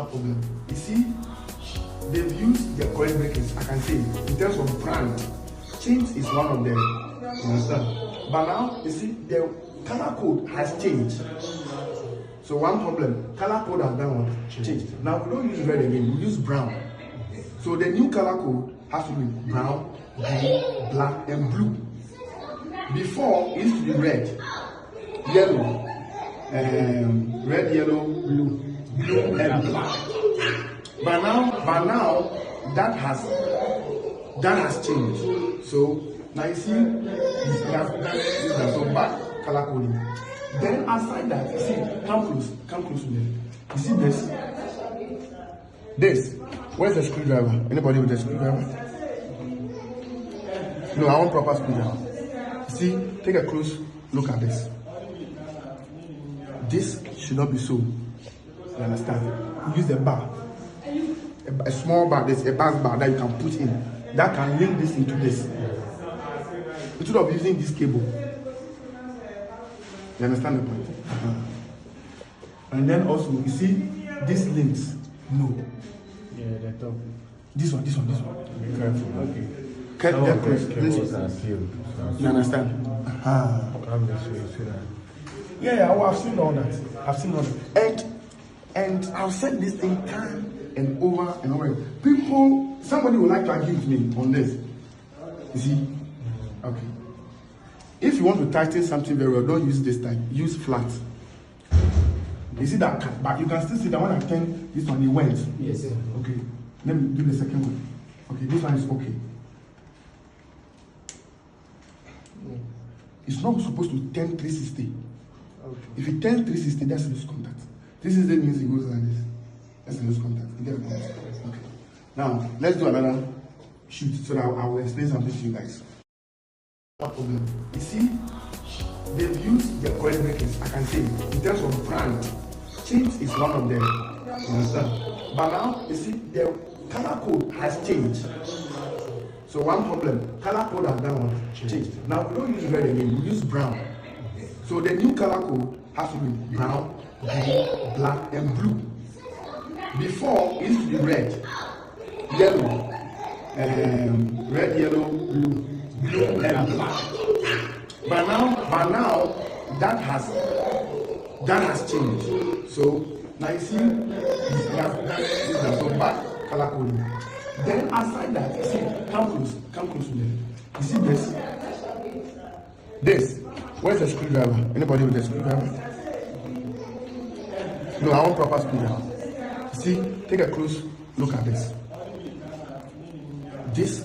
Problem. You see, they've used the correct breakers. I can say in terms of brand, change is one of them. You understand? But now you see the color code has changed. So one problem, color code has done what? Changed. Now we don't use red again, we use brown. So the new color code has to be brown, green, black, and blue. Before it used to be red, yellow, red, yellow, blue, and black. But now that has changed. So now you see this is so bad color coding. Then aside that, you see, come close to them. You see this? This. Where's the screwdriver? Anybody with a screwdriver? No, I want proper screwdriver. You see, take a close look at this. This should not be so. You understand? Use a bar. A small bar, there's a bar that you can put in. That can link this into this. Instead of using this cable. You understand the point? And then also, you see, these links. No. Yeah, the top. This one. Be careful. Okay. You understand? Yeah, I've seen all that. And I've said this thing time and over and over. Somebody would like to argue with me on this. You see? Okay. If you want to tighten something very well, don't use this type. Use flat. You see that? But you can still see that when I turn this one, it went. Yes, sir. Okay. Let me do the second one. Okay, this one is okay. It's not supposed to turn 360. Okay. If it turns 360, that's loose contact. This is the means it goes like this. That's a loose contact. You get it? Okay. Now, let's do another shoot so that I will explain something to you guys. What problem? You see, they've used the correct breakers. I can say in terms of brand, change is one of them. You understand? But now, you see, the color code has changed. So one problem, color code has done what? Changed. Now we don't use red again, we use brown. So the new color code has to be brown, green, black, and blue. Before it used to be red, yellow, red, yellow, blue, and black. But now that has changed. So now you see this is so bad color coding. Then aside that, you see, come close to them. You see this? This. Where's the screwdriver? Anybody with a screwdriver? No, I want proper screwdriver. You see, take a close look at this. This